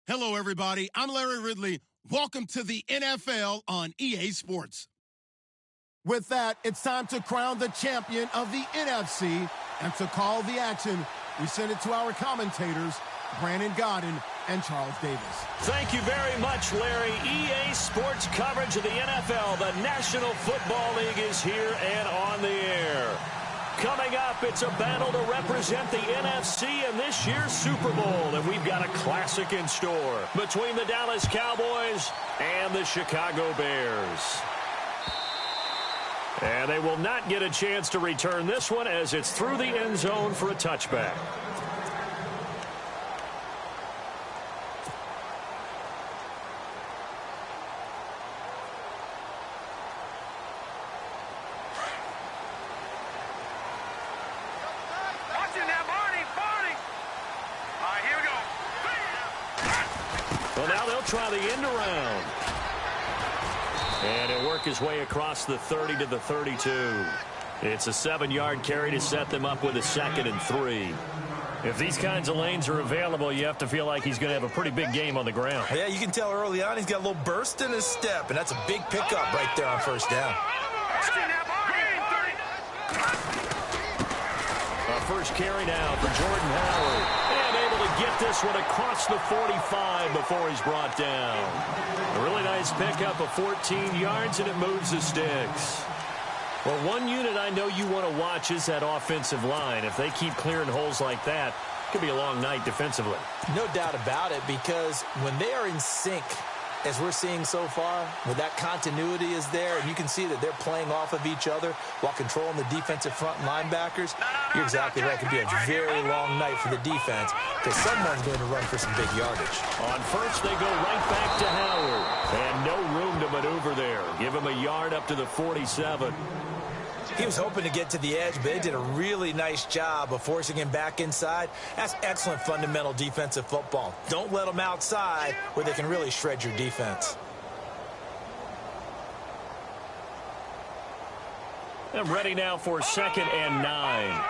Hello, everybody. I'm Larry Ridley. Welcome to the NFL on EA Sports. With that, it's time to crown the champion of the NFC. And to call the action, we send it to our commentators, Brandon Godden and Charles Davis. Thank you very much, Larry. EA Sports coverage of the NFL. The National Football League is here and on the air. Coming up, it's a battle to represent the NFC in this year's Super Bowl. And we've got a classic in store between the Dallas Cowboys and the Chicago Bears. And they will not get a chance to return this one as it's through the end zone for a touchback. Well, now they'll try the end around. And he'll work his way across the 30 to the 32. It's a 7-yard carry to set them up with a 2nd and 3. If these kinds of lanes are available, you have to feel like he's going to have a pretty big game on the ground. Yeah, you can tell early on he's got a little burst in his step, and that's a big pickup right there on first down. Our first carry now for Jordan Howard. Get this one across the 45 before he's brought down. A really nice pickup of 14 yards, and it moves the sticks. Well, one unit I know you want to watch is that offensive line. If they keep clearing holes like that, it could be a long night defensively. No doubt about it, because when they are in sync, as we're seeing so far, where that continuity is there, and you can see that they're playing off of each other while controlling the defensive front linebackers, you're exactly right. It could be a very long night for the defense because someone's going to run for some big yardage. On first, they go right back to Howard. And no room to maneuver there. Give him a yard up to the 47. He was hoping to get to the edge, but they did a really nice job of forcing him back inside. That's excellent fundamental defensive football. Don't let them outside where they can really shred your defense. I'm ready now for 2nd and 9.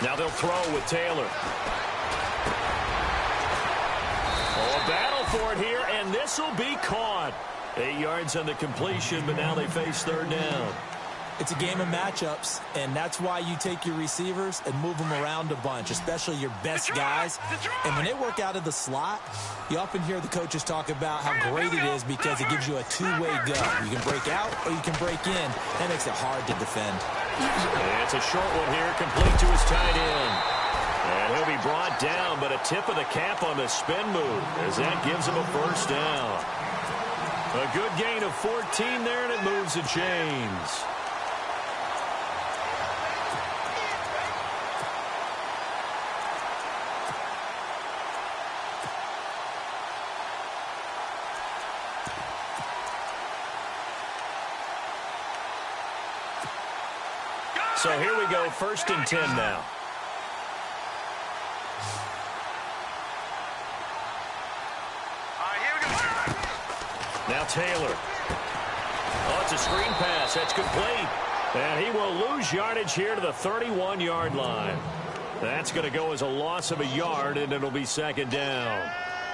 Now they'll throw with Taylor. Oh, a battle for it here, and this will be caught. 8 yards on the completion, but now they face 3rd down. It's a game of matchups, and that's why you take your receivers and move them around a bunch, especially your best guys. And when they work out of the slot, you often hear the coaches talk about how great it is because it gives you a two-way go. You can break out or you can break in. That makes it hard to defend. It's a short one here, complete to his tight end. And he'll be brought down, but a tip of the cap on the spin move as that gives him a 1st down. A good gain of 14 there, and it moves the chains. So here we go, 1st and 10 now. Now Taylor. Oh, it's a screen pass. That's complete. And he will lose yardage here to the 31-yard line. That's going to go as a loss of a yard, and it'll be 2nd down.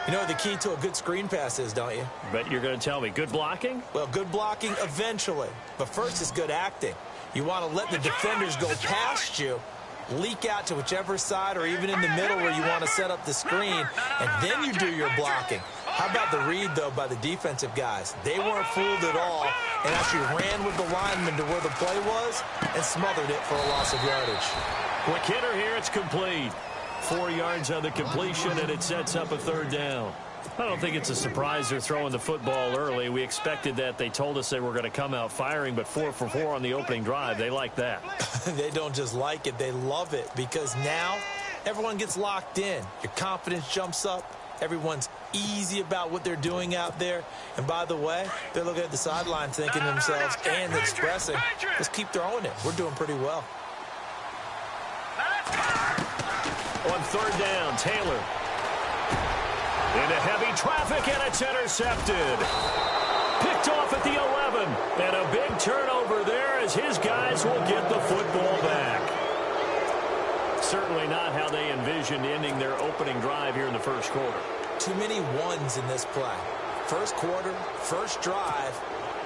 You know what the key to a good screen pass is, don't you? Bet you're going to tell me. Good blocking? Well, good blocking eventually. But first is good acting. You want to let the defenders go past you, leak out to whichever side or even in the middle where you want to set up the screen, and then you do your blocking. How about the read, though, by the defensive guys? They weren't fooled at all and actually ran with the lineman to where the play was and smothered it for a loss of yardage. Quick hitter here, it's complete. 4 yards on the completion, and it sets up a 3rd down. I don't think it's a surprise they're throwing the football early. We expected that. They told us they were going to come out firing, but 4 for 4 on the opening drive. They like that. They don't just like it. They love it because now everyone gets locked in. Your confidence jumps up. Everyone's easy about what they're doing out there. And by the way, they're looking at the sideline thinking to themselves and expressing, let's keep throwing it. We're doing pretty well. On 3rd down, Taylor. Into heavy traffic, and it's intercepted. Picked off at the 11. And a big turnover there as his guys will get the football back. Certainly not how they envisioned ending their opening drive here in the first quarter. Too many ones in this play. First quarter, first drive,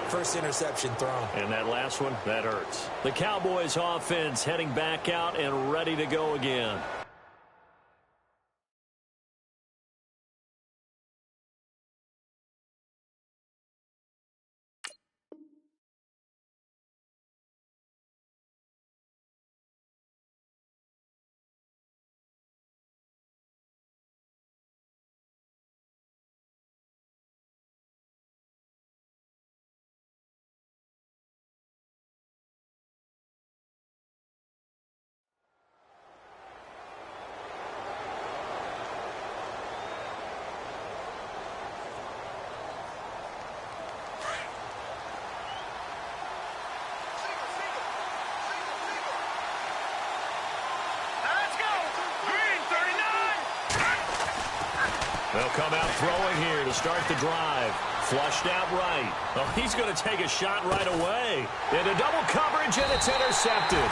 first interception thrown. And that last one, that hurts. The Cowboys offense heading back out and ready to go again. They'll come out throwing here to start the drive. Flushed out right. Oh, he's going to take a shot right away. Into double coverage, and it's intercepted.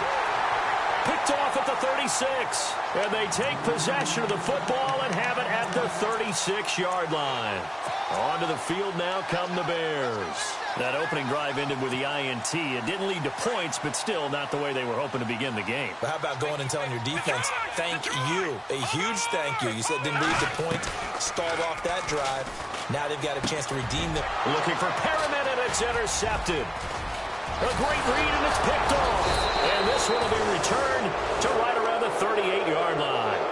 Picked off at the 36. And they take possession of the football and have it at the 36-yard line. Onto the field now come the Bears. That opening drive ended with the INT. It didn't lead to points, but still not the way they were hoping to begin the game. But how about going and telling your defense, thank you, a huge thank you. You said didn't lead to points, stalled off that drive. Now they've got a chance to redeem them. Looking for Perriman, and it's intercepted. A great read, and it's picked off. And this one will be returned to right around the 38-yard line.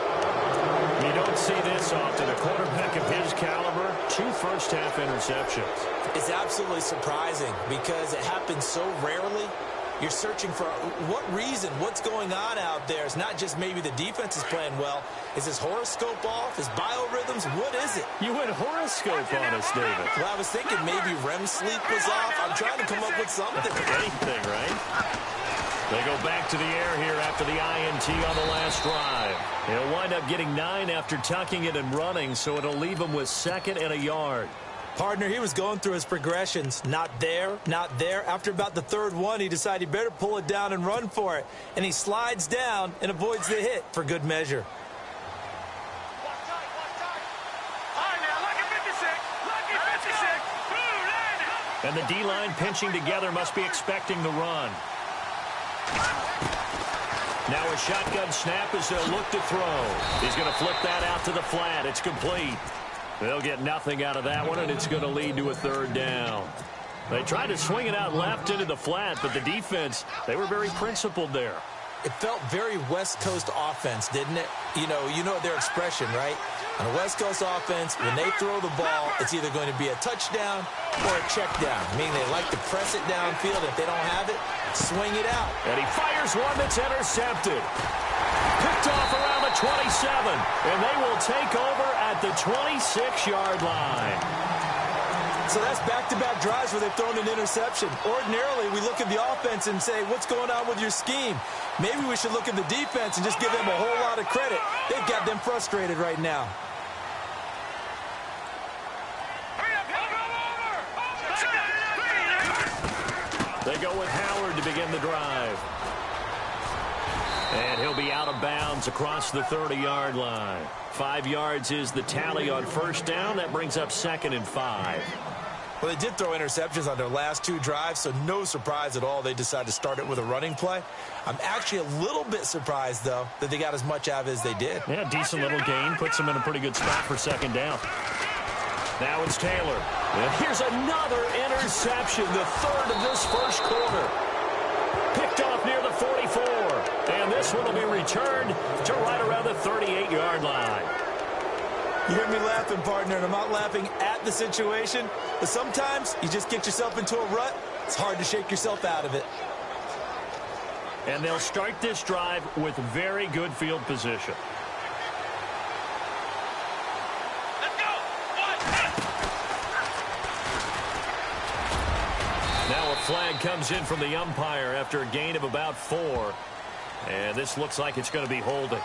You don't see this often. A quarterback of his caliber, 2 first-half interceptions. It's absolutely surprising because it happens so rarely. You're searching for what reason, what's going on out there. It's not just maybe the defense is playing well. Is his horoscope off? His biorhythms? What is it? You went horoscope on us, David. Well, I was thinking maybe REM sleep was off. I'm trying to come up with something. Anything, right? They go back to the air here after the INT on the last drive. He'll wind up getting 9 after tucking it and running, so it'll leave him with 2nd and a yard. Partner, he was going through his progressions. Not there, not there. After about the 3rd one, he decided he better pull it down and run for it. And he slides down and avoids the hit for good measure. And the D-line pinching together must be expecting the run. Now a shotgun snap as they'll look to throw. He's going to flip that out to the flat. It's complete. They'll get nothing out of that one, and it's going to lead to a 3rd down. They tried to swing it out left into the flat, but the defense, they were very principled there. It felt very West Coast offense, didn't it? You know their expression, right? On a West Coast offense, when they throw the ball, it's either going to be a touchdown or a check down, meaning they like to press it downfield. If they don't have it, swing it out. And he fires one that's intercepted. Picked off around the 27, and they will take over at the 26-yard line. So that's back-to-back drives where they've thrown an interception. Ordinarily, we look at the offense and say, what's going on with your scheme? Maybe we should look at the defense and just give them a whole lot of credit. They've got them frustrated right now. They go with Howard to begin the drive. And he'll be out of bounds across the 30-yard line. 5 yards is the tally on first down. That brings up 2nd and 5. Well, they did throw interceptions on their last 2 drives, so no surprise at all they decided to start it with a running play. I'm actually a little bit surprised, though, that they got as much out of it as they did. Yeah, decent little gain. Puts them in a pretty good spot for 2nd down. Now it's Taylor. And here's another interception, the 3rd of this first quarter. Picked off near the 44. And this one will be returned to right around the 38-yard line. You hear me laughing, partner, and I'm not laughing at the situation. But sometimes you just get yourself into a rut. It's hard to shake yourself out of it. And they'll start this drive with very good field position. Let's go. Now a flag comes in from the umpire after a gain of about 4. And this looks like it's going to be holding.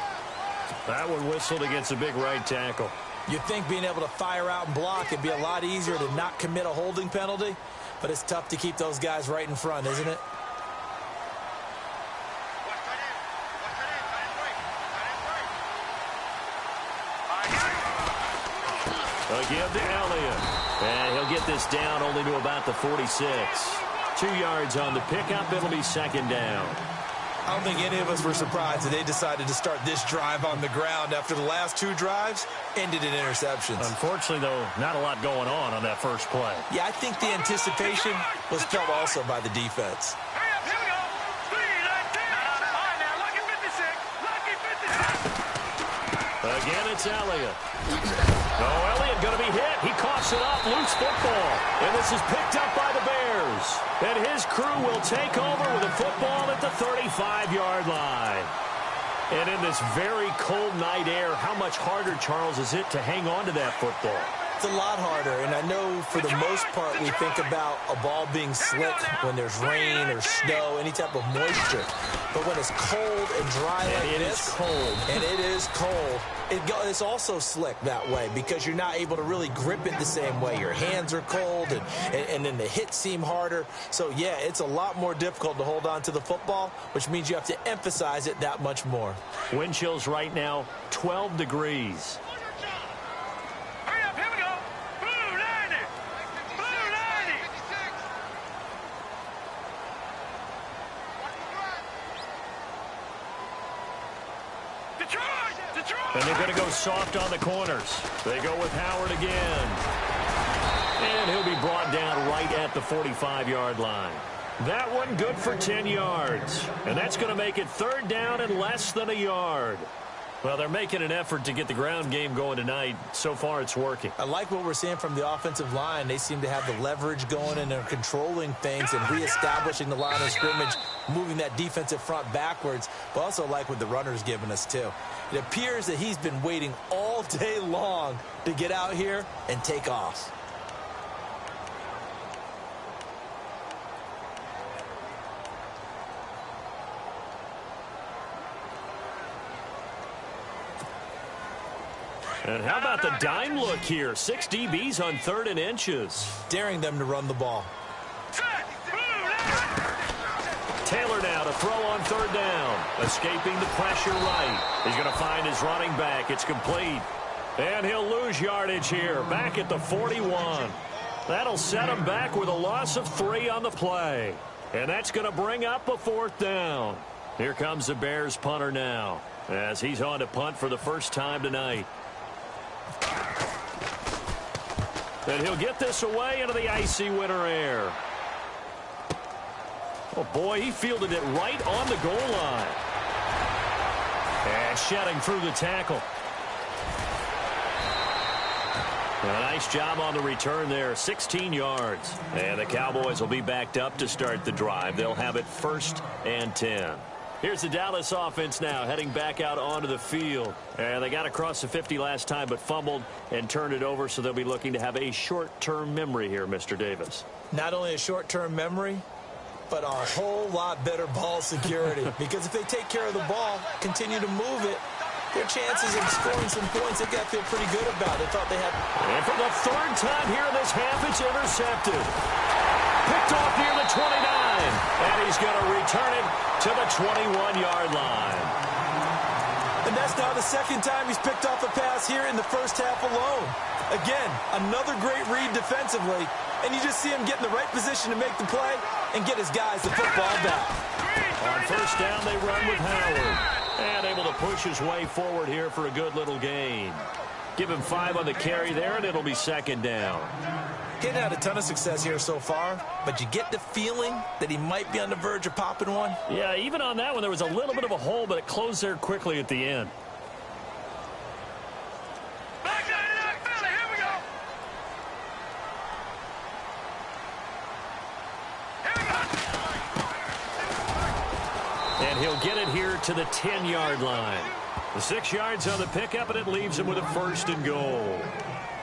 That one whistled against a big right tackle. You think being able to fire out and block would be a lot easier to not commit a holding penalty, but it's tough to keep those guys right in front, isn't it? They'll give to Elliott. And he'll get this down only to about the 46. 2 yards on the pickup. It'll be second down. I don't think any of us were surprised that they decided to start this drive on the ground after the last 2 drives ended in interceptions. Unfortunately, though, not a lot going on that first play. Yeah, I think the anticipation was felt also by the defense. Again, it's Elliott. Oh, Elliott going to be hit. He coughs it up. Loose football. And this is picked up by the Bears. And his crew will take over with a football at the 35-yard line. And in this very cold night air, how much harder, Charles, is it to hang on to that football? It's a lot harder, and I know for the most part we think about a ball being slick when there's rain or snow, any type of moisture. But when it's cold and dry like this, and it is cold, it's also slick that way because you're not able to really grip it the same way. Your hands are cold, and then the hits seem harder. So, yeah, it's a lot more difficult to hold on to the football, which means you have to emphasize it that much more. Wind chills right now, 12 degrees. And they're going to go soft on the corners. They go with Howard again. And he'll be brought down right at the 45-yard line. That one good for 10 yards. And that's going to make it third down and less than a yard. Well, they're making an effort to get the ground game going tonight. So far, it's working. I like what we're seeing from the offensive line. They seem to have the leverage going, and they're controlling things and reestablishing the line of scrimmage, moving that defensive front backwards, but also like what the runner's giving us, too. It appears that he's been waiting all day long to get out here and take off. And how about the dime look here? 6 DBs on 3rd and inches. Daring them to run the ball. Taylor now to throw on 3rd down. Escaping the pressure right. He's going to find his running back. It's complete. And he'll lose yardage here. Back at the 41. That'll set him back with a loss of 3 on the play. And that's going to bring up a 4th down. Here comes the Bears punter now, as he's on to punt for the first time tonight. And he'll get this away into the icy winter air. Oh, boy, he fielded it right on the goal line. And shedding through the tackle. A nice job on the return there, 16 yards. And the Cowboys will be backed up to start the drive. They'll have it 1st and 10. Here's the Dallas offense now, heading back out onto the field. And they got across the 50 last time, but fumbled and turned it over, so they'll be looking to have a short-term memory here, Mr. Davis. Not only a short-term memory, but a whole lot better ball security. Because if they take care of the ball, continue to move it, their chances of scoring some points, they've got to feel pretty good about. They thought they had. And for the 3rd time here in this half, it's intercepted. Picked off near the 29. And he's going to return it to the 21-yard line. And that's now the 2nd time he's picked off a pass here in the first half alone. Again, another great read defensively. And you just see him get in the right position to make the play and get his guys the football back. On 1st down, they run with Howard. And able to push his way forward here for a good little gain. Give him 5 on the carry there, and it'll be 2nd down. He hadn't had a ton of success here so far, but you get the feeling that he might be on the verge of popping one. Yeah, even on that one, there was a little bit of a hole, but it closed there quickly at the end. And he'll get it here to the 10-yard line. The 6 yards on the pickup, and it leaves him with a 1st and goal.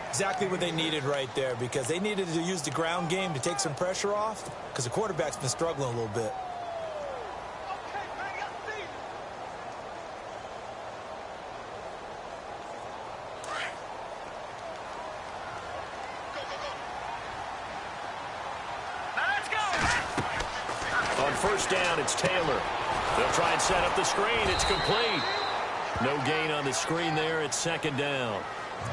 Exactly what they needed right there, because they needed to use the ground game to take some pressure off, because the quarterback's been struggling a little bit. first down, it's Taylor. They'll try and set up the screen. It's complete. No gain on the screen there. It's second down.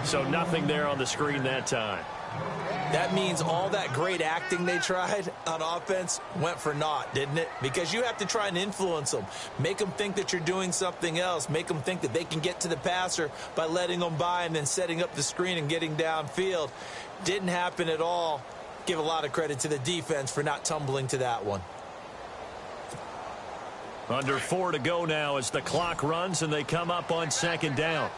So nothing there on the screen that time. That means all that great acting they tried on offense went for naught, didn't it? Because you have to try and influence them. Make them think that you're doing something else. Make them think that they can get to the passer by letting them by and then setting up the screen and getting downfield. Didn't happen at all. Give a lot of credit to the defense for not tumbling to that one. Under 4 to go now as the clock runs and they come up on second down.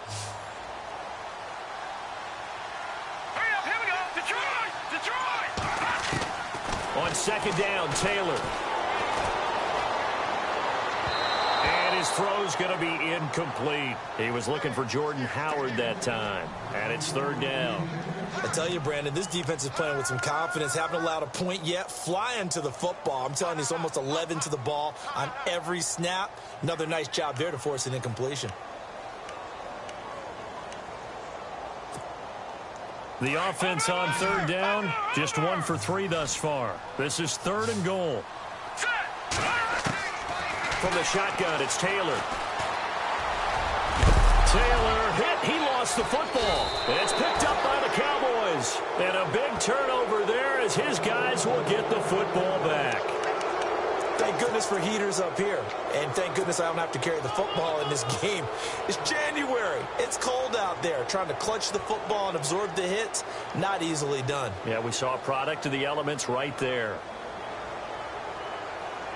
On second down, Taylor. And his throw's going to be incomplete. He was looking for Jordan Howard that time. And it's third down. I tell you, Brandon, this defense is playing with some confidence. Haven't allowed a point yet. Flying to the football. I'm telling you, it's almost 11 to the ball on every snap. Another nice job there to force an incompletion. The offense on third down, just 1 for 3 thus far. This is 3rd and goal. From the shotgun, it's Taylor. Taylor hit. He lost the football. And it's picked up by the Cowboys. And a big turnover there as his guys will get the football back. Thank goodness for heaters up here. And thank goodness I don't have to carry the football in this game. It's January. It's cold out there. Trying to clutch the football and absorb the hits, not easily done. Yeah, we saw a product of the elements right there.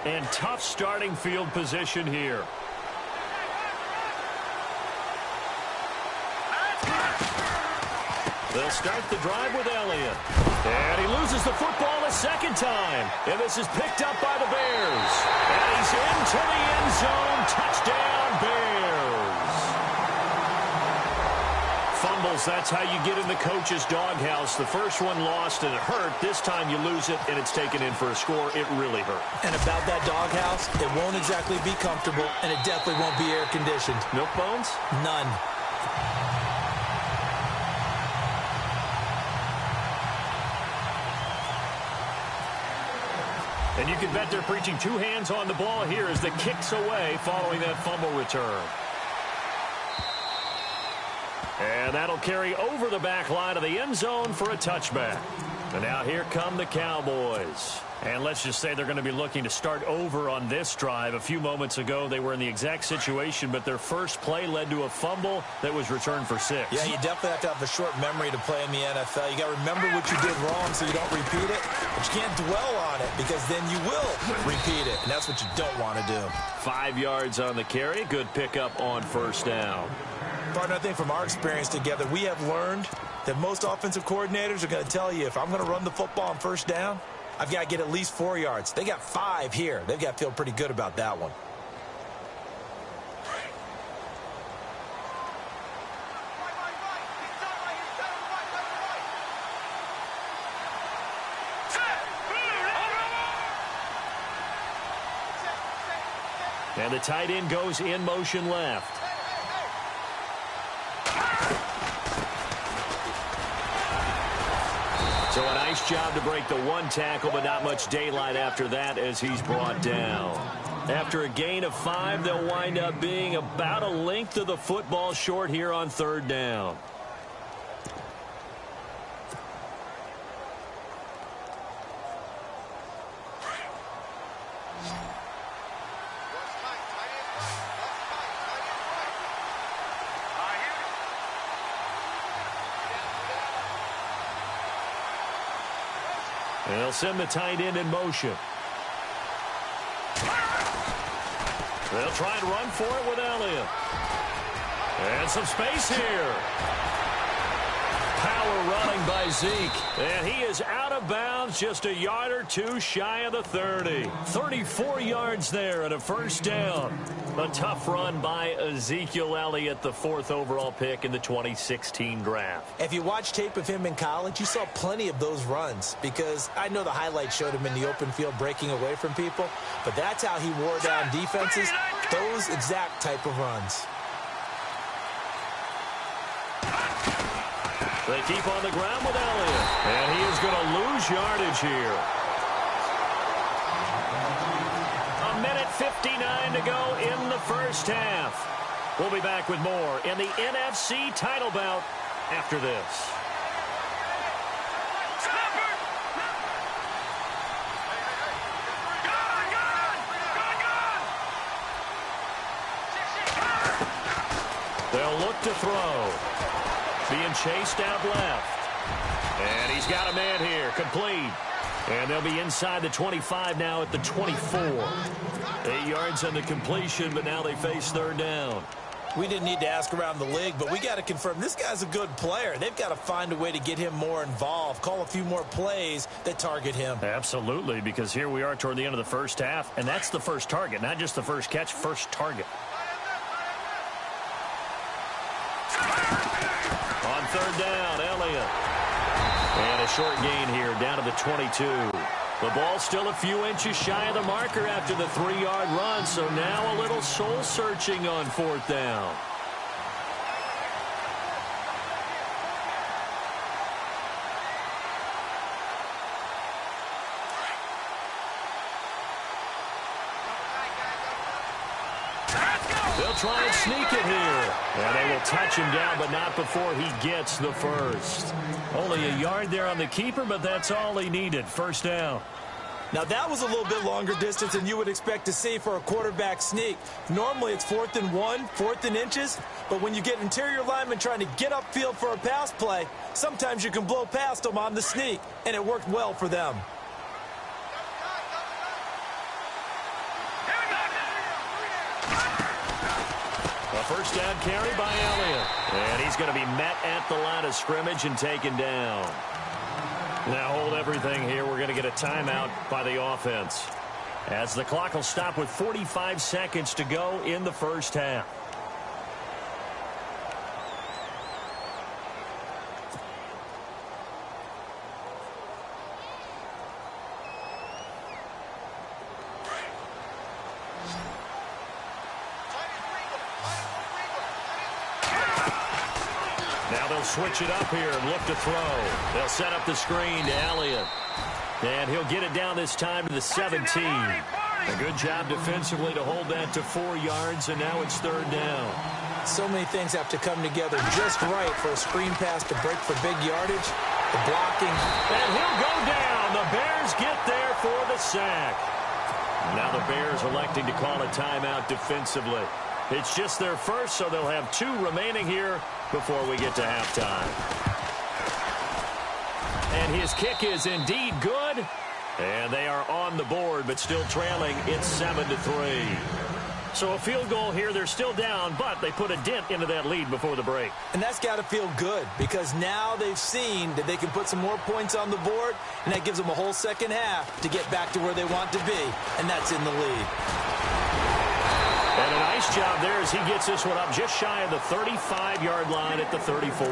And tough starting field position here. They'll start the drive with Elliott. And he loses the football a second time. And this is picked up by the Bears. And he's into the end zone. Touchdown, Bears. Fumbles, that's how you get in the coach's doghouse. The first one lost and it hurt. This time you lose it and it's taken in for a score. It really hurt. And about that doghouse, it won't exactly be comfortable, and it definitely won't be air-conditioned. Milk bones? None. And you can bet they're preaching 2 hands on the ball here as the kick's away following that fumble return. And that'll carry over the back line of the end zone for a touchback. And now here come the Cowboys. And let's just say they're going to be looking to start over on this drive. A few moments ago, they were in the exact situation, but their first play led to a fumble that was returned for 6. Yeah, you definitely have to have a short memory to play in the NFL. You got to remember what you did wrong so you don't repeat it, but you can't dwell on it because then you will repeat it, and that's what you don't want to do. 5 yards on the carry. Good pickup on first down. Partner, I think from our experience together, we have learned that most offensive coordinators are going to tell you, if I'm going to run the football on first down, I've got to get at least 4 yards. They got 5 here. They've got to feel pretty good about that one. And the tight end goes in motion left. So a nice job to break the 1 tackle, but not much daylight after that as he's brought down. After a gain of 5, they'll wind up being about a length of the football short here on third down. And they'll send the tight end in motion. They'll try and run for it with Elliott. And some space here. Power running by Zeke. And he is out of bounds, just a yard or 2 shy of the 30. 34 yards there and a first down. A tough run by Ezekiel Elliott, the 4th overall pick in the 2016 draft. If you watch tape of him in college, you saw plenty of those runs because I know the highlights showed him in the open field breaking away from people, but that's how he wore down defenses, those exact type of runs. They keep on the ground with Elliott, and he is going to lose yardage here. 1:59 to go in the first half. We'll be back with more in the NFC title bout after this. They'll look to throw. Being chased out left. And he's got a man here. Complete. And they'll be inside the 25 now at the 24. 8 yards on the completion, but now they face third down. We didn't need to ask around the league, but we got to confirm this guy's a good player. They've got to find a way to get him more involved, call a few more plays that target him. Absolutely, because here we are toward the end of the first half, and that's the first target, not just the first catch, first target. On third down, Elliott. And a short gain here down to the 22. The ball still a few inches shy of the marker after the 3-yard run, so now a little soul-searching on fourth down. They'll try and sneak it here. And they will touch him down, but not before he gets the first. Only a yard there on the keeper, but that's all he needed. First down. Now, that was a little bit longer distance than you would expect to see for a quarterback sneak. Normally, it's 4th and 1, 4th and inches. But when you get interior linemen trying to get upfield for a pass play, sometimes you can blow past them on the sneak, and it worked well for them. A first down carry by Elliott. And he's going to be met at the line of scrimmage and taken down. Now hold everything here. We're going to get a timeout by the offense, as the clock will stop with 45 seconds to go in the first half. Switch it up here and look to throw. They'll set up the screen to Elliott. And he'll get it down this time to the 17. A good job defensively to hold that to 4 yards, and now it's third down. So many things have to come together just right for a screen pass to break for big yardage. The blocking. And he'll go down. The Bears get there for the sack. Now the Bears electing to call a timeout defensively. It's just their first, so they'll have 2 remaining here before we get to halftime. And his kick is indeed good. And they are on the board, but still trailing. It's 7-3. So a field goal here. They're still down, but they put a dent into that lead before the break. And that's got to feel good, because now they've seen that they can put some more points on the board, and that gives them a whole second half to get back to where they want to be, and that's in the lead. And a nice job there as he gets this one up just shy of the 35-yard line at the 34.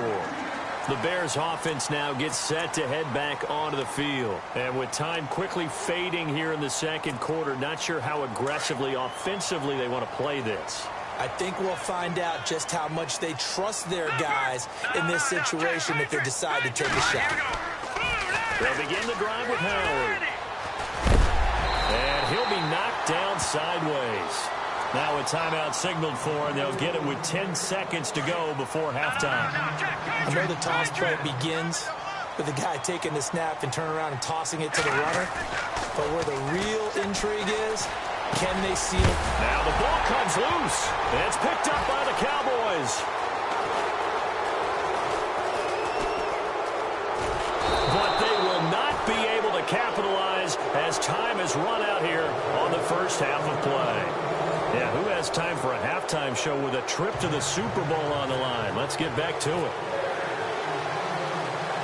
The Bears offense now gets set to head back onto the field. And with time quickly fading here in the second quarter, not sure how aggressively, offensively they want to play this. I think we'll find out just how much they trust their guys in this situation if they decide to take a shot. They'll begin the drive with Howard. And he'll be knocked down sideways. Now a timeout signaled for, and they'll get it with 10 seconds to go before halftime. I know the toss play begins with the guy taking the snap and turning around and tossing it to the runner. But where the real intrigue is, can they seal it? Now the ball comes loose. And it's picked up by the Cowboys. But they will not be able to capitalize as time has run out here on the first half of play. Yeah, who has time for a halftime show with a trip to the Super Bowl on the line? Let's get back to it.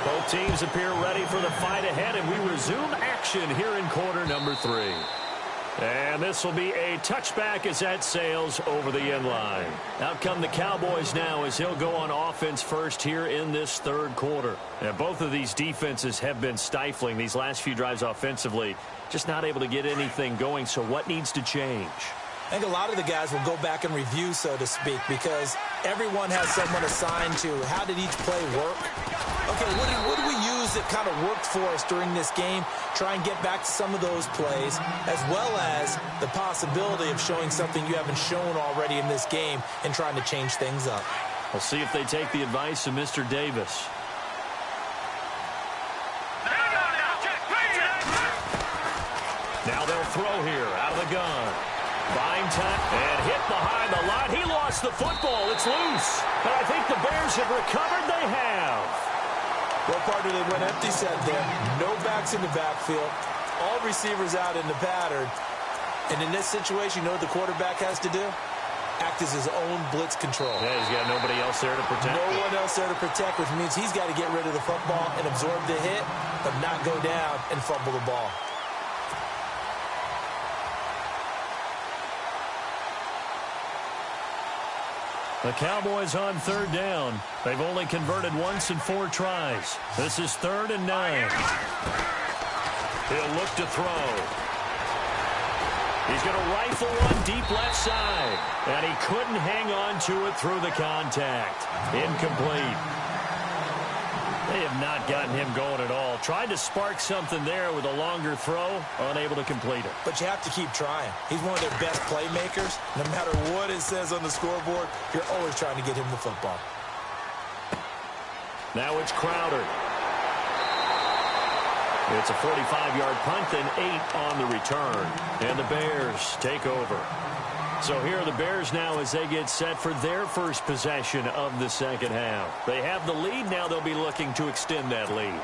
Both teams appear ready for the fight ahead, and we resume action here in quarter number 3. And this will be a touchback as that sails over the end line. Out come the Cowboys now as he'll go on offense first here in this third quarter. And both of these defenses have been stifling these last few drives offensively. Just not able to get anything going, so what needs to change? I think a lot of the guys will go back and review, so to speak, because everyone has someone assigned to how did each play work. Okay, what did we use cues that kind of worked for us during this game, try and get back to some of those plays, as well as the possibility of showing something you haven't shown already in this game and trying to change things up. We'll see if they take the advice of Mr. Davis. Now they'll throw here out of the gun. Buying time and hit behind the line. He lost the football. It's loose. But I think the Bears have recovered. They have. Well, partner, they went empty set there. No backs in the backfield. All receivers out in the pattern. And in this situation, you know what the quarterback has to do? Act as his own blitz control. Yeah, he's got nobody else there to protect. No one else there to protect, which means he's got to get rid of the football and absorb the hit, but not go down and fumble the ball. The Cowboys on third down. They've only converted once in 4 tries. This is 3rd and 9. He'll look to throw. He's going to rifle one deep left side. And he couldn't hang on to it through the contact. Incomplete. They have not gotten him going at all. Tried to spark something there with a longer throw. Unable to complete it. But you have to keep trying. He's one of their best playmakers. No matter what it says on the scoreboard, you're always trying to get him the football. Now it's Crowder. It's a 45-yard punt and 8 on the return. And the Bears take over. So here are the Bears now as they get set for their first possession of the second half. They have the lead. Now they'll be looking to extend that lead.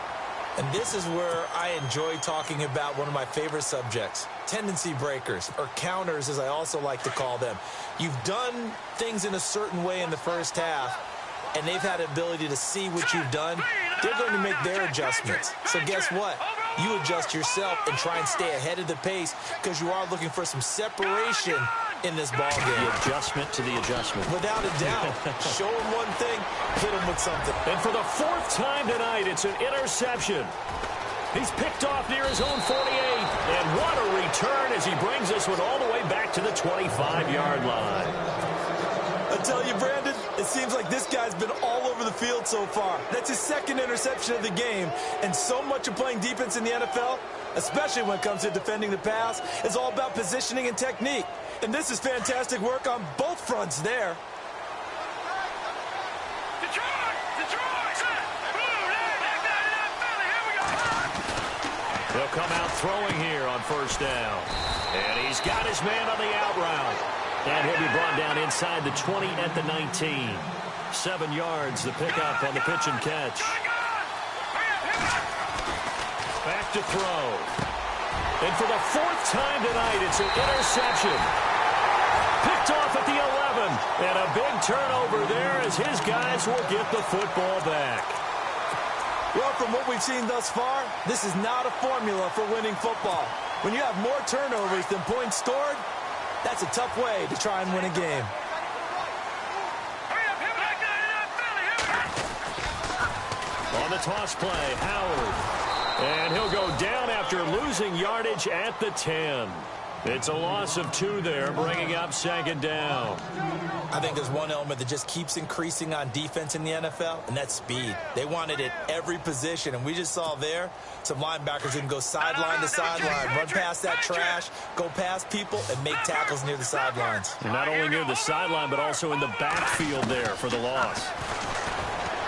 And this is where I enjoy talking about one of my favorite subjects, tendency breakers, or counters as I also like to call them. You've done things in a certain way in the first half, and they've had the ability to see what you've done. They're going to make their adjustments. So guess what? You adjust yourself and try and stay ahead of the pace because you are looking for some separation in this ball game. The adjustment to the adjustment. Without a doubt. Show him one thing, hit him with something. And for the 4th time tonight, it's an interception. He's picked off near his own 48. And what a return as he brings this one all the way back to the 25-yard line. I tell you, Brandon, it seems like this guy's been all over the field so far. That's his 2nd interception of the game. And so much of playing defense in the NFL, especially when it comes to defending the pass, is all about positioning and technique. And this is fantastic work on both fronts there. He'll come out throwing here on 1st down. And he's got his man on the out route. And he'll be brought down inside the 20 at the 19. 7 yards, the pickup on the pitch and catch. Back to throw. And for the 4th time tonight, it's an interception. Picked off at the 11. And a big turnover there as his guys will get the football back. Well, from what we've seen thus far, this is not a formula for winning football. When you have more turnovers than points scored, that's a tough way to try and win a game. On the toss play, Howard. And he'll go down after losing yardage at the 10. It's a loss of 2 there, bringing up 2nd down. I think there's one element that just keeps increasing on defense in the NFL, and that's speed. They want it at every position, and we just saw there some linebackers who can go sideline to sideline, run past that trash, go past people, and make tackles near the sidelines. And not only near the sideline, but also in the backfield there for the loss.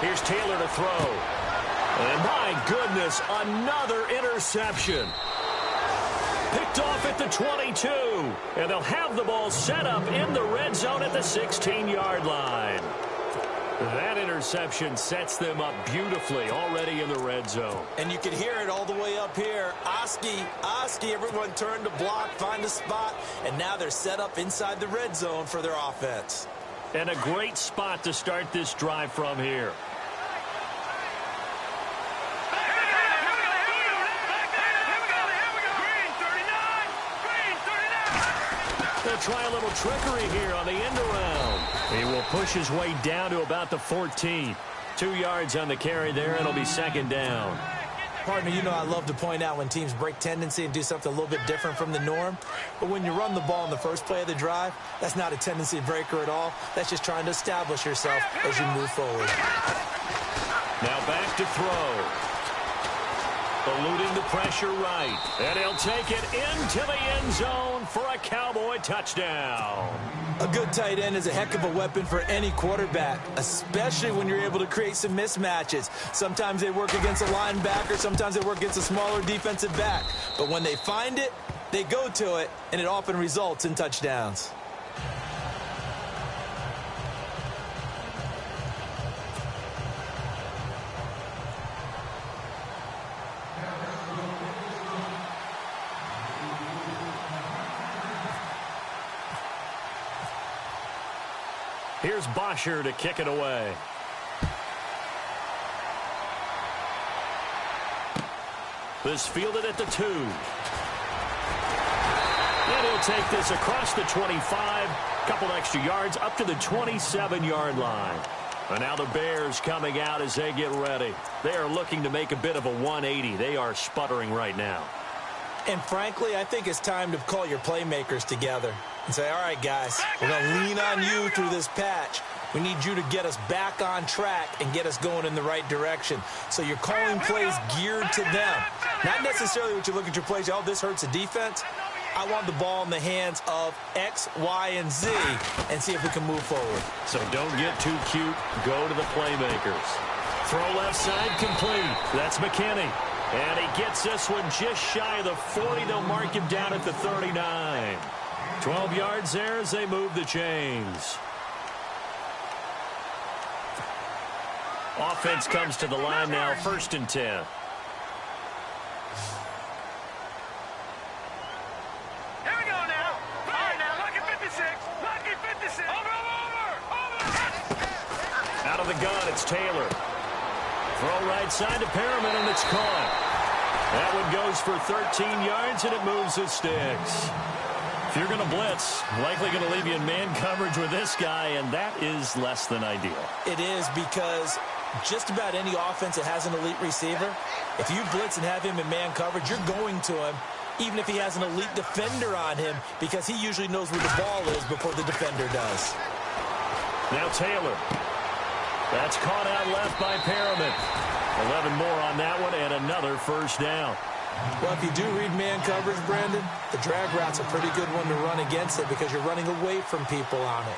Here's Taylor to throw. And my goodness, another interception. Picked off at the 22. And they'll have the ball set up in the red zone at the 16-yard line. That interception sets them up beautifully already in the red zone. And you can hear it all the way up here. Oski, everyone turned to block, find a spot, and now they're set up inside the red zone for their offense. And a great spot to start this drive from here. They'll try a little trickery here on the end around. He will push his way down to about the 14. 2 yards on the carry there. It'll be 2nd down. Partner, you know I love to point out when teams break tendency and do something a little bit different from the norm. But when you run the ball in the first play of the drive, that's not a tendency breaker at all. That's just trying to establish yourself as you move forward. Now back to throw. Eluding the pressure right. And he'll take it into the end zone for a Cowboy touchdown. A good tight end is a heck of a weapon for any quarterback, especially when you're able to create some mismatches. Sometimes they work against a linebacker, sometimes they work against a smaller defensive back. But when they find it, they go to it, and it often results in touchdowns. Here's Bosher to kick it away. This fielded at the 2. And he'll take this across the 25. Couple extra yards up to the 27-yard line. And now the Bears coming out as they get ready. They are looking to make a bit of a 180. They are sputtering right now. And frankly, I think it's time to call your playmakers together and say, all right, guys, we're going to lean on you through this patch. We need you to get us back on track and get us going in the right direction. So you're calling plays geared to them. Not necessarily what you look at your plays, oh, this hurts the defense. I want the ball in the hands of X, Y, and Z and see if we can move forward. So don't get too cute. Go to the playmakers. Throw left side complete. That's McKinney. And he gets this one just shy of the 40. They'll mark him down at the 39. 12 yards there as they move the chains. Offense comes to the line now, 1st and 10. Here we go now. All right, now, lucky 56. Lucky 56. Over. Out of the gun, it's Taylor. Throw right side to Perriman, and it's caught. That one goes for 13 yards, and it moves the sticks. If you're going to blitz, likely going to leave you in man coverage with this guy, and that is less than ideal. It is, because just about any offense that has an elite receiver, if you blitz and have him in man coverage, you're going to him, even if he has an elite defender on him, because he usually knows where the ball is before the defender does. Now Taylor. That's caught out left by Perriman. 11 more on that one, and another first down. Well, if you do read man coverage, Brandon, the drag route's a pretty good one to run against it because you're running away from people on it.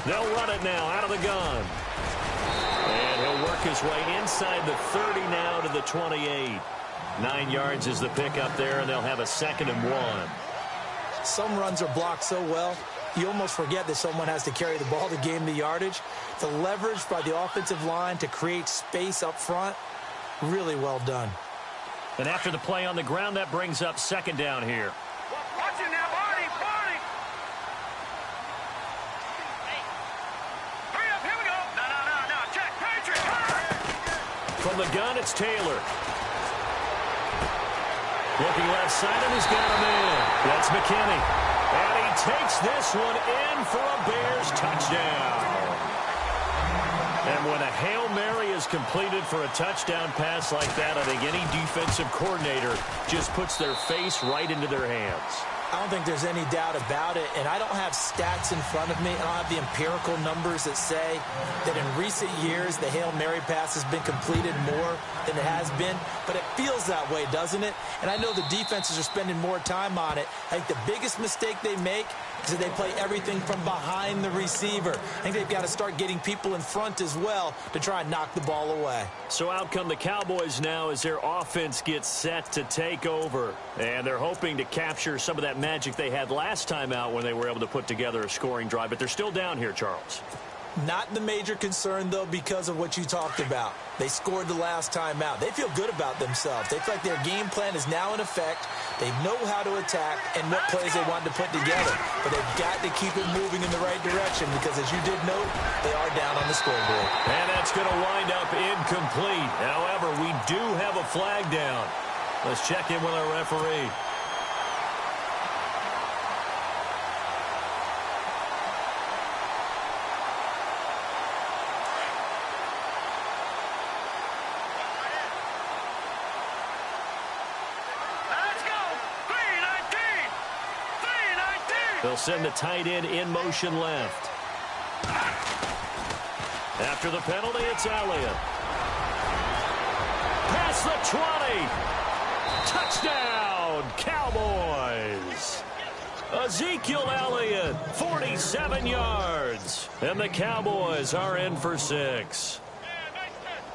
They'll run it now out of the gun. And he'll work his way inside the 30 now to the 28. 9 yards is the pickup there, and they'll have a 2nd and 1. Some runs are blocked so well, you almost forget that someone has to carry the ball to gain the yardage. The leverage by the offensive line to create space up front, really well done. And after the play on the ground, that brings up 2nd down here. Watch it now, Barney. Hurry up, here we go. No. Check, Patriot. From the gun, it's Taylor. Looking left side, and he's got him in. That's McKinney. And he takes this one in for a Bears touchdown. And when a Hail Mary is completed for a touchdown pass like that, I think any defensive coordinator just puts their face right into their hands. I don't think there's any doubt about it, and I don't have stats in front of me. I don't have the empirical numbers that say that in recent years the Hail Mary pass has been completed more than it has been, but it feels that way, doesn't it? And I know the defenses are spending more time on it. I think the biggest mistake they make is that they play everything from behind the receiver. I think they've got to start getting people in front as well to try and knock the ball away. So out come the Cowboys now as their offense gets set to take over. And they're hoping to capture some of that magic they had last time out when they were able to put together a scoring drive. But they're still down here, Charles. Not the major concern, though, because of what you talked about. They scored the last time out. They feel good about themselves. They feel like their game plan is now in effect. They know how to attack and what plays they want to put together. But they've got to keep it moving in the right direction because, as you did note, they are down on the scoreboard. And that's going to wind up incomplete. However, we do have a flag down. Let's check in with our referee. Let's go. They'll send the tight end in motion left. After the penalty, it's Elliott. Past the 20. Touchdown, Cowboys. Ezekiel Elliott, 47 yards. And the Cowboys are in for 6.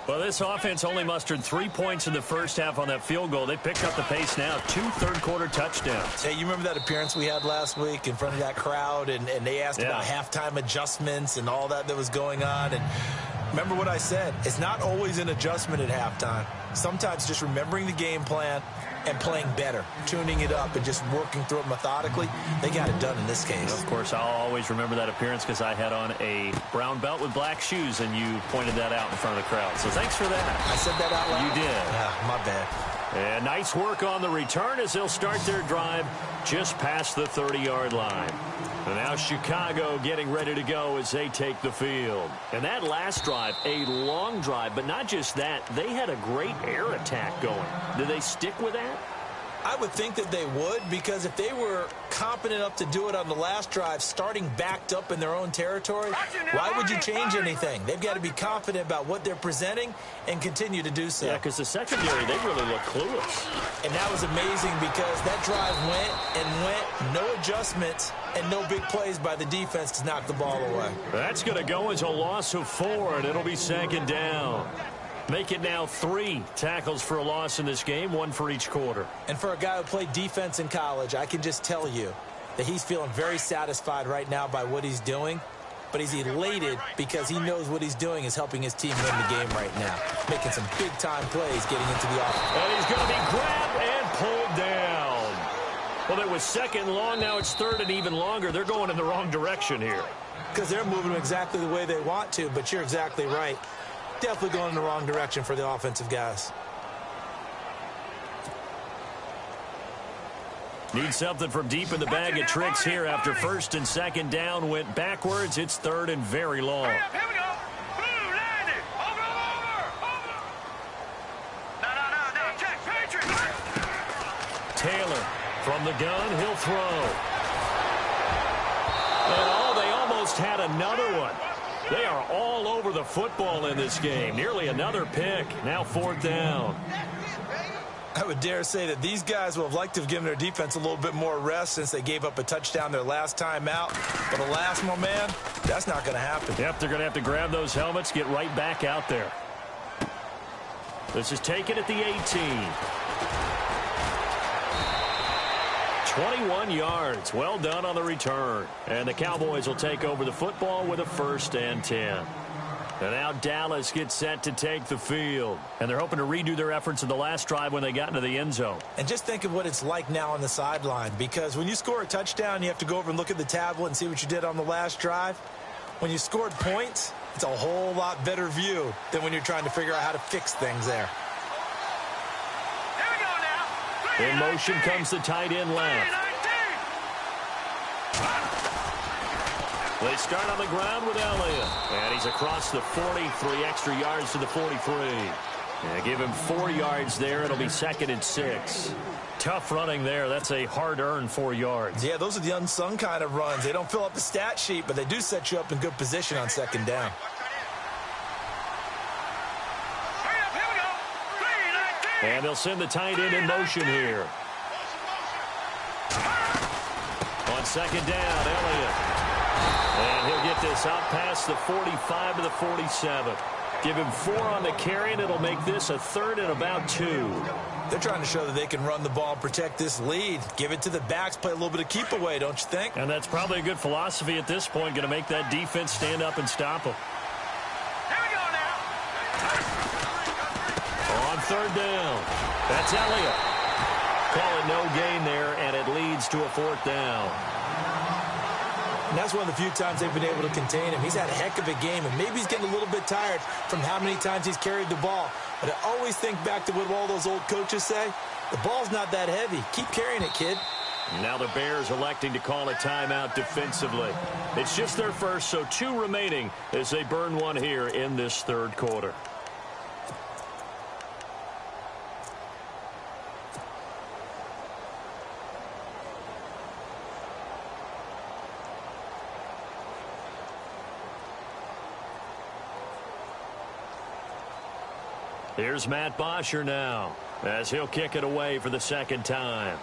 Well, this offense only mustered 3 points in the first half on that field goal. They picked up the pace now. 2 third-quarter touchdowns. Hey, you remember that appearance we had last week in front of that crowd, and they asked about halftime adjustments and all that was going on. And remember what I said. It's not always an adjustment at halftime. Sometimes just remembering the game plan and playing better, tuning it up and just working through it methodically. They got it done in this case. Of course, I'll always remember that appearance because I had on a brown belt with black shoes, and you pointed that out in front of the crowd. So thanks for that. I said that out loud? You did. Yeah, my bad. And nice work on the return as they'll start their drive just past the 30-yard line. And now Chicago getting ready to go as they take the field. And that last drive, a long drive, but not just that. They had a great air attack going. Did they stick with that? I would think that they would, because if they were competent enough to do it on the last drive, starting backed up in their own territory, why would you change anything? They've got to be confident about what they're presenting and continue to do so. Yeah, because the secondary, they really look clueless. And that was amazing because that drive went, no adjustments, and no big plays by the defense to knock the ball away. That's going to go as a loss of 4, and it'll be second down. Make it now 3 tackles for a loss in this game, 1 for each quarter. And for a guy who played defense in college, I can just tell you that he's feeling very satisfied right now by what he's doing. But he's elated because he knows what he's doing is helping his team win the game right now. Making some big-time plays getting into the offense. And he's going to be grabbed and pulled down. Well, it was second and long. Now it's third and even longer. They're going in the wrong direction here. Because they're moving exactly the way they want to, but you're exactly right. Definitely going in the wrong direction for the offensive guys. Need something from deep in the bag of tricks here after first and second down went backwards. It's third and very long. Here we go. Blue, 90. Over. No. Check, Patriot. Taylor from the gun. He'll throw. And they almost had another one. They are all over the football in this game. Nearly another pick. Now fourth down. I would dare say that these guys would have liked to have given their defense a little bit more rest since they gave up a touchdown their last time out. But alas, my man, that's not going to happen. Yep, they're going to have to grab those helmets, get right back out there. This is taken at the 18. 21 yards. Well done on the return. And the Cowboys will take over the football with a 1st and 10. And now Dallas gets set to take the field. And they're hoping to redo their efforts in the last drive when they got into the end zone. And just think of what it's like now on the sideline. Because when you score a touchdown, you have to go over and look at the tablet and see what you did on the last drive. When you scored points, it's a whole lot better view than when you're trying to figure out how to fix things there. In motion comes the tight end left. They start on the ground with Elliott. And he's across the 43 extra yards to the 43. And give him 4 yards there. It'll be 2nd and 6. Tough running there. That's a hard-earned 4 yards. Yeah, those are the unsung kind of runs. They don't fill up the stat sheet, but they do set you up in good position on second down. And they'll send the tight end in motion here. On second down, Elliott. And he'll get this out past the 45 to the 47. Give him 4 on the carry, and it'll make this a 3rd and about 2. They're trying to show that they can run the ball and protect this lead. Give it to the backs, play a little bit of keep away, don't you think? And that's probably a good philosophy at this point, going to make that defense stand up and stop them. On third down, that's Elliott. Call it no gain there, and it leads to a 4th down. And that's one of the few times they've been able to contain him. He's had a heck of a game, and maybe he's getting a little bit tired from how many times he's carried the ball. But I always think back to what all those old coaches say. The ball's not that heavy. Keep carrying it, kid. Now the Bears electing to call a timeout defensively. It's just their first, so 2 remaining as they burn one here in this 3rd quarter. Here's Matt Bosher now as he'll kick it away for the second time.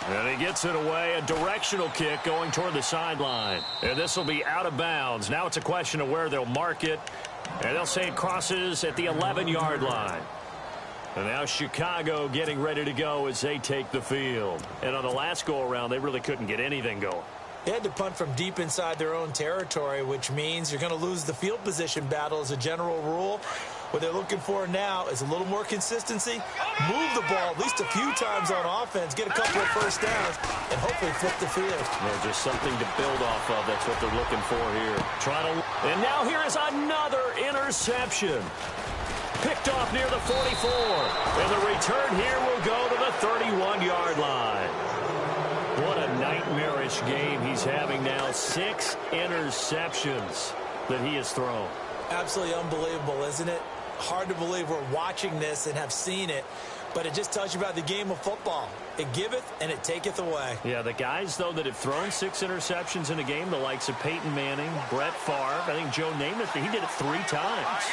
And he gets it away, a directional kick going toward the sideline. And this will be out of bounds. Now it's a question of where they'll mark it. And they'll say it crosses at the 11-yard line. And now Chicago getting ready to go as they take the field. And on the last go-around, they really couldn't get anything going. They had to punt from deep inside their own territory, which means you're going to lose the field position battle as a general rule. What they're looking for now is a little more consistency, move the ball at least a few times on offense, get a couple of first downs, and hopefully flip the field. Yeah, just something to build off of. That's what they're looking for here. And now here is another interception. Picked off near the 44. And the return here will go to the 31-yard line. What a nightmarish game he's having now. 6 interceptions that he has thrown. Absolutely unbelievable, isn't it? Hard to believe we're watching this and have seen it, but it just tells you about the game of football. It giveth and it taketh away. Yeah, the guys, though, that have thrown 6 interceptions in a game, the likes of Peyton Manning, Brett Favre, I think Joe Namath, he did it 3 times.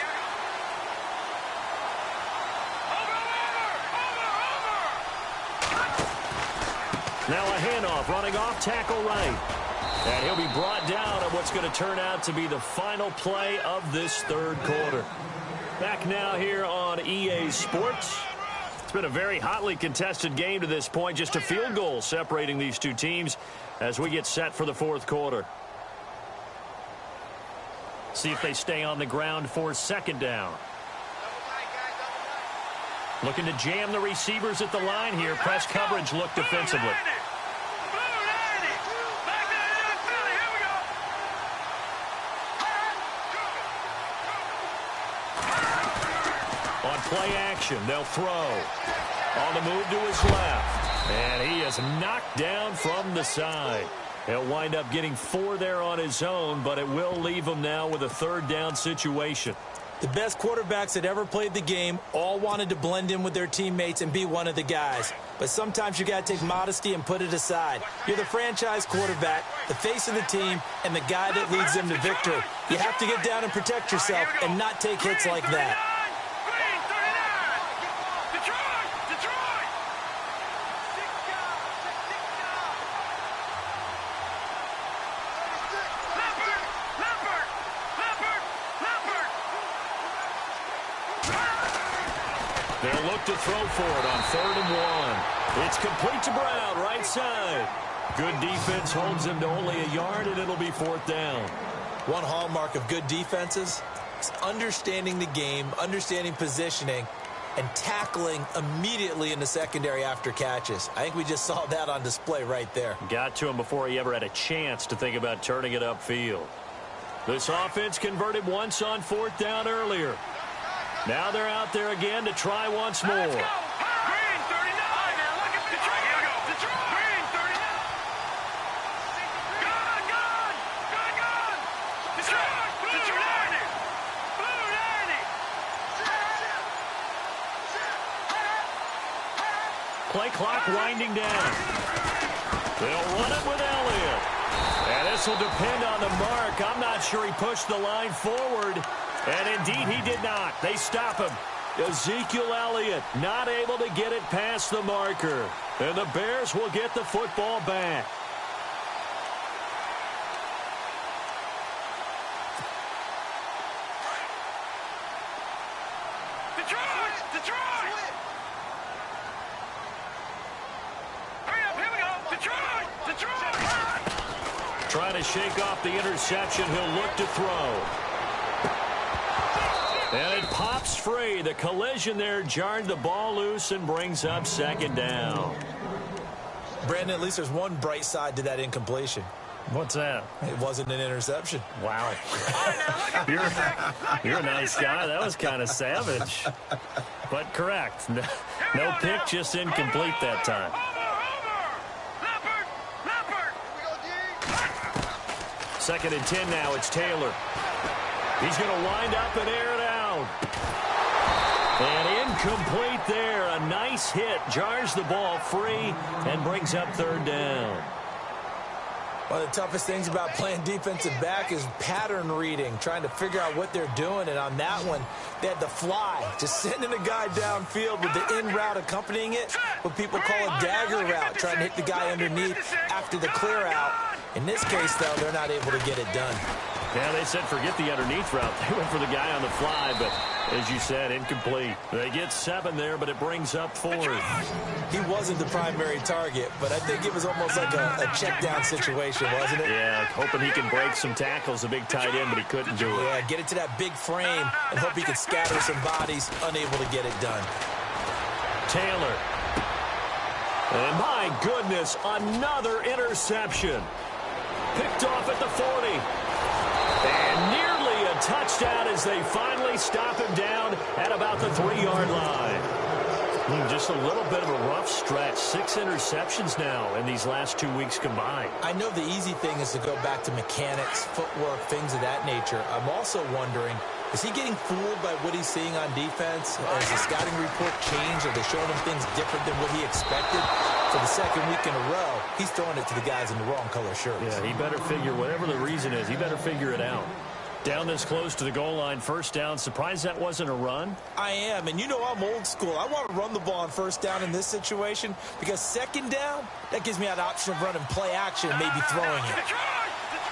Now a handoff, running off tackle right. And he'll be brought down on what's going to turn out to be the final play of this third quarter. Back now here on EA Sports. It's been a very hotly contested game to this point. Just a field goal separating these two teams as we get set for the fourth quarter. See if they stay on the ground for second down. Looking to jam the receivers at the line here. Press coverage look defensively. On play action, they'll throw. On the move to his left. And he is knocked down from the side. He'll wind up getting 4 there on his own, but it will leave him now with a third down situation. The best quarterbacks that ever played the game all wanted to blend in with their teammates and be one of the guys. But sometimes you got to take modesty and put it aside. You're the franchise quarterback, the face of the team, and the guy that leads them to victory. You have to get down and protect yourself and not take hits like that. They'll look to throw for it on 3rd and 1. It's complete to Brown, right side. Good defense holds him to only a yard, and it'll be 4th down. One hallmark of good defenses is understanding the game, understanding positioning, and tackling immediately in the secondary after catches. I think we just saw that on display right there. Got to him before he ever had a chance to think about turning it upfield. This offense converted once on 4th down earlier. Now they're out there again to try once more. Green 39. Now look at Detroit. Here we go. Detroit. Green 39. Gun. Detroit. Blue 90. Blue 90. Play clock winding down. They'll run it with Elliott. And this will depend on the mark. I'm not sure he pushed the line forward. And indeed, he did not. They stop him. Ezekiel Elliott not able to get it past the marker. And the Bears will get the football back. Detroit. Hurry up. Here we go. Detroit. Trying to shake off the interception. He'll look to throw. And it pops free. The collision there jarred the ball loose and brings up 2nd down. Brandon, at least there's one bright side to that incompletion. What's that? It wasn't an interception. Wow. You're a nice guy. That was kind of savage. But correct. No pick, just incomplete that time. Leopard. 2nd and 10 now. It's Taylor. He's going to wind up and air it out. And incomplete there. A nice hit. Jars the ball free and brings up 3rd down. One of the toughest things about playing defensive back is pattern reading, trying to figure out what they're doing. And on that one, they had the fly, just sending a guy downfield with the in route accompanying it, what people call a dagger route, trying to hit the guy underneath after the clear out. In this case, though, they're not able to get it done. Yeah, they said forget the underneath route. They went for the guy on the fly, but as you said, incomplete. They get 7 there, but it brings up 4. He wasn't the primary target, but I think it was almost like a check down situation, wasn't it? Yeah, hoping he can break some tackles, a big tight end, but he couldn't do it. Yeah, get it to that big frame and hope he can scatter some bodies, unable to get it done. Taylor. And my goodness, another interception. Picked off at the 40. And nearly a touchdown as they finally stop him down at about the 3-yard line. Just a little bit of a rough stretch. 6 interceptions now in these last 2 weeks combined. I know the easy thing is to go back to mechanics, footwork, things of that nature. I'm also wondering, is he getting fooled by what he's seeing on defense? Has the scouting report changed? Are they showing him things different than what he expected? For the second week in a row, he's throwing it to the guys in the wrong color shirts. Yeah, he better figure, whatever the reason is, he better figure it out. Down this close to the goal line, first down. Surprised that wasn't a run? I am, and you know I'm old school. I want to run the ball on first down in this situation because second down, that gives me that option of running play action and maybe throwing it.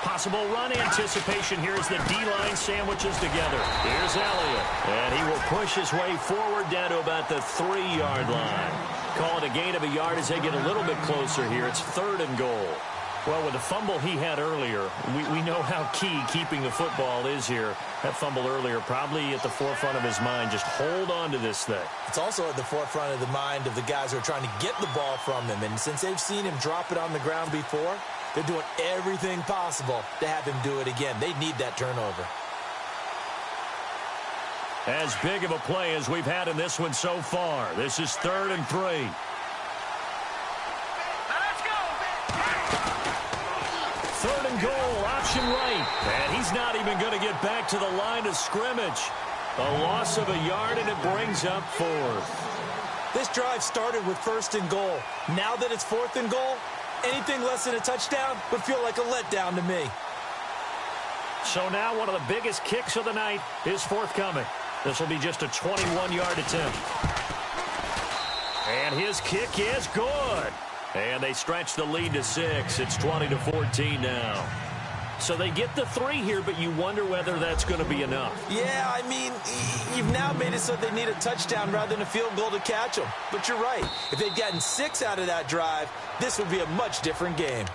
Possible run anticipation here as the D-line sandwiches together. Here's Elliott, and he will push his way forward down to about the 3-yard line. Call it a gain of a yard as they get a little bit closer here. It's 3rd and goal. Well, with the fumble he had earlier, we know how key keeping the football is here. That fumble earlier probably at the forefront of his mind. Just hold on to this thing. It's also at the forefront of the mind of the guys who are trying to get the ball from him. And since they've seen him drop it on the ground before, they're doing everything possible to have him do it again. They need that turnover. As big of a play as we've had in this one so far. This is 3rd and 3. Goal, option right. And he's not even going to get back to the line of scrimmage. A loss of a yard, and it brings up 4th. This drive started with 1st and goal. Now that it's 4th and goal, anything less than a touchdown would feel like a letdown to me. So now one of the biggest kicks of the night is forthcoming. This will be just a 21-yard attempt. And his kick is good. And they stretch the lead to 6. It's 20-14 now. So they get the 3 here, but you wonder whether that's going to be enough. Yeah, I mean, you've now made it so they need a touchdown rather than a field goal to catch them. But you're right. If they'd gotten 6 out of that drive, this would be a much different game.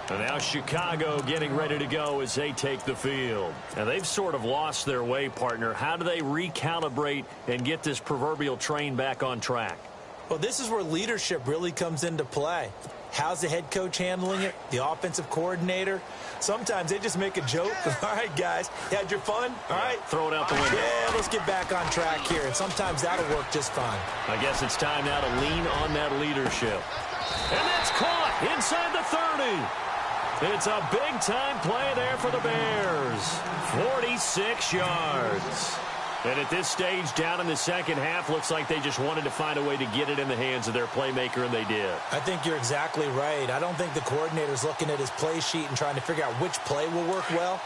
And now Chicago getting ready to go as they take the field. And they've sort of lost their way, partner. How do they recalibrate and get this proverbial train back on track? Well, this is where leadership really comes into play. How's the head coach handling it? The offensive coordinator? Sometimes they just make a joke. All right, guys, you had your fun? All right. Throw it out the window. Yeah, let's get back on track here. And sometimes that'll work just fine. I guess it's time now to lean on that leadership. And that's caught inside the 30. It's a big-time play there for the Bears. 46 yards. And at this stage, down in the second half, looks like they just wanted to find a way to get it in the hands of their playmaker, and they did. I think you're exactly right. I don't think the coordinator's looking at his play sheet and trying to figure out which play will work well.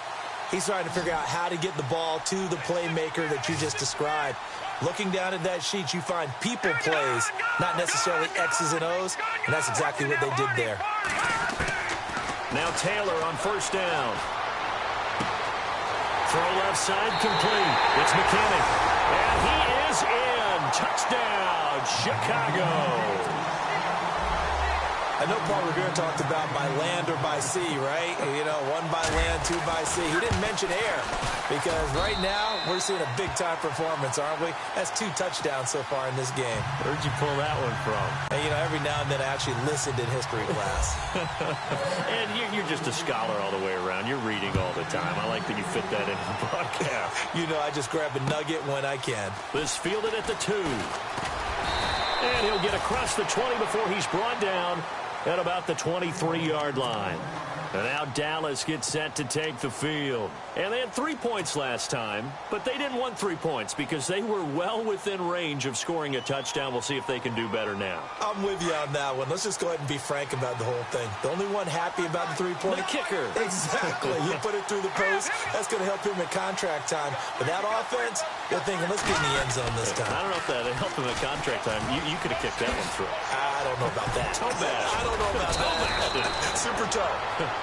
He's trying to figure out how to get the ball to the playmaker that you just described. Looking down at that sheet, you find people plays, not necessarily X's and O's, and that's exactly what they did there. Now Taylor on first down. Throw left side complete. It's McKinnon. And he is in. Touchdown, Chicago. I know Paul Revere talked about by land or by sea, right? You know, 1 by land, 2 by sea. He didn't mention air because right now we're seeing a big-time performance, aren't we? That's 2 touchdowns so far in this game. Where'd you pull that one from? And, you know, every now and then I actually listened in history class. And you're just a scholar all the way around. You're reading all the time. I like that you fit that in the broadcast. You know, I just grab a nugget when I can. This fielded at the 2. And he'll get across the 20 before he's brought down at about the 23-yard line. And now Dallas gets set to take the field. And they had 3 points last time, but they didn't want 3 points because they were well within range of scoring a touchdown. We'll see if they can do better now. I'm with you on that one. Let's just go ahead and be frank about the whole thing. The only one happy about the 3-point? The kicker. Exactly. You put it through the post. That's going to help him at contract time. But that offense, they're thinking, let's get in the end zone this time. I don't know if that helped him at contract time. You could have kicked that one through. I don't know about that. Toe bash. I don't know about that. Super toe.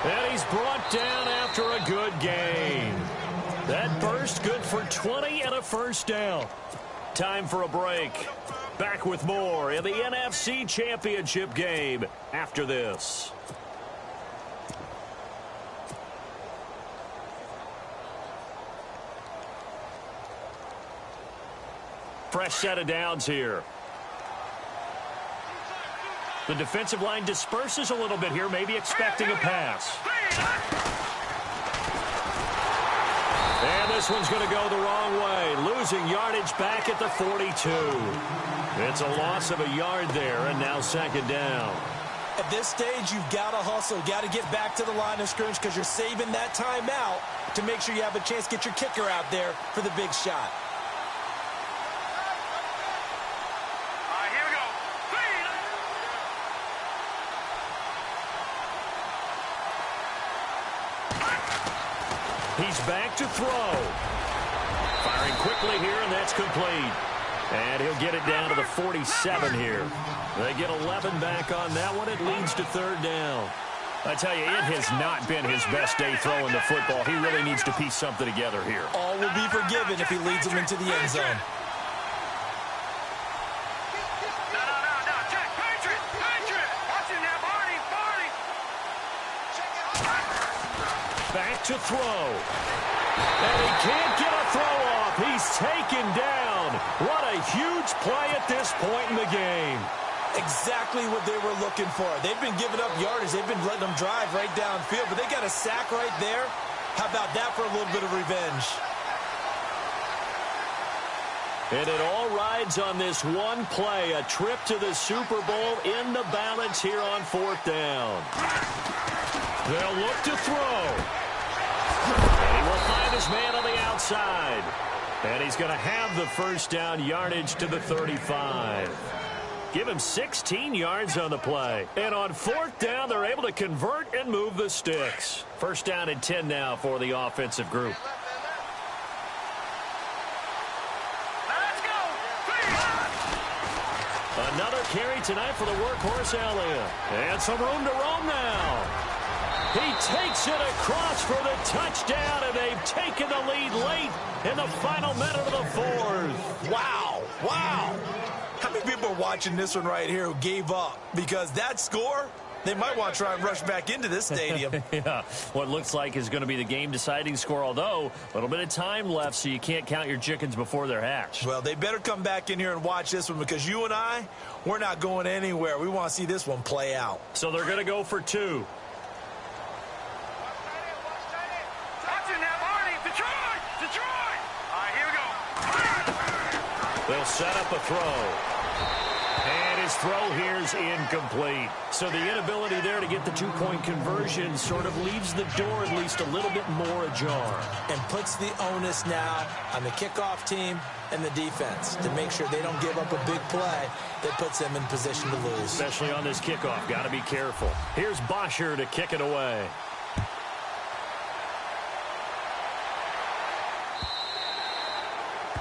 And he's brought down after a good game. That burst good for 20 and a first down. Time for a break. Back with more in the NFC Championship game after this. Fresh set of downs here. The defensive line disperses a little bit here, maybe expecting a pass. And this one's going to go the wrong way, losing yardage back at the 42. It's a loss of a yard there, and now second down. At this stage, you've got to hustle. You've got to get back to the line of scrimmage because you're saving that timeout to make sure you have a chance to get your kicker out there for the big shot. He's back to throw. Firing quickly here, and that's complete. And he'll get it down to the 47 here. They get 11 back on that one. It leads to third down. I tell you, it has not been his best day throwing the football. He really needs to piece something together here. All will be forgiven if he leads them into the end zone. Back to throw. And he can't get a throw off. He's taken down. What a huge play at this point in the game. Exactly what they were looking for. They've been giving up yardage. They've been letting them drive right downfield, but they got a sack right there. How about that for a little bit of revenge? And it all rides on this one play, a trip to the Super Bowl in the balance here on fourth down. They'll look to throw. And he will find his man on the outside. And he's going to have the first down yardage to the 35. Give him 16 yards on the play. And on fourth down, they're able to convert and move the sticks. First down and 10 now for the offensive group. Another carry tonight for the workhorse Elliott. And some room to roam now. He takes it across for the touchdown, and they've taken the lead late in the final minute of the fourth. Wow. Wow. How many people are watching this one right here who gave up? Because that score, they might want to try and rush back into this stadium. Yeah, what looks like is going to be the game-deciding score, although a little bit of time left, so you can't count your chickens before they're hatched. Well, they better come back in here and watch this one because you and I, we're not going anywhere. We want to see this one play out. So they're going to go for two. They'll set up a throw. And his throw here is incomplete. So the inability there to get the two-point conversion sort of leaves the door at least a little bit more ajar. And puts the onus now on the kickoff team and the defense to make sure they don't give up a big play that puts them in position to lose. Especially on this kickoff. Got to be careful. Here's Bosher to kick it away.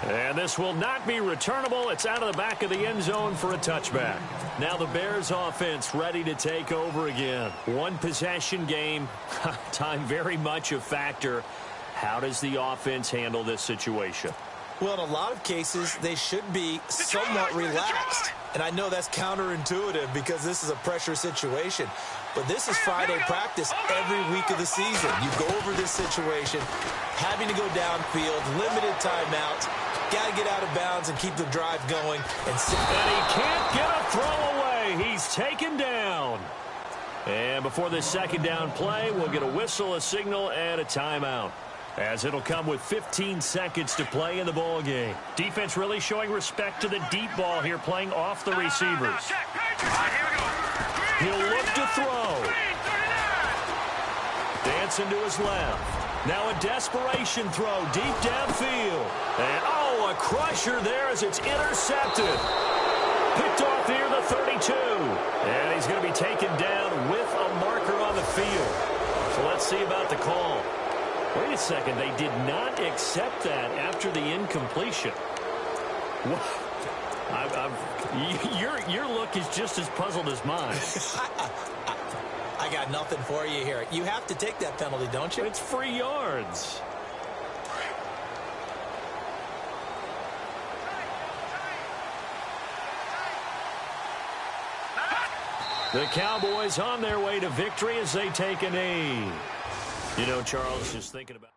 And this will not be returnable. It's out of the back of the end zone for a touchback. Now the Bears offense ready to take over again. One possession game. Time very much a factor. How does the offense handle this situation? Well, in a lot of cases, they should be somewhat relaxed. And I know that's counterintuitive because this is a pressure situation. But this is Friday practice every week of the season. You go over this situation, having to go downfield, limited timeouts, got to get out of bounds and keep the drive going. And he can't get a throw away. He's taken down. And before this second down play, we'll get a whistle, a signal, and a timeout, as it'll come with 15 seconds to play in the ball game. Defense really showing respect to the deep ball here, playing off the receivers. He'll look to throw. Robinson to his left. Now a desperation throw deep downfield. And, a crusher there as it's intercepted. Picked off near the 32. And he's going to be taken down with a marker on the field. So let's see about the call. Wait a second. They did not accept that after the incompletion. Your look is just as puzzled as mine. I got nothing for you here. You have to take that penalty, don't you? It's free yards. The Cowboys on their way to victory as they take a knee. You know, Charles, just thinking about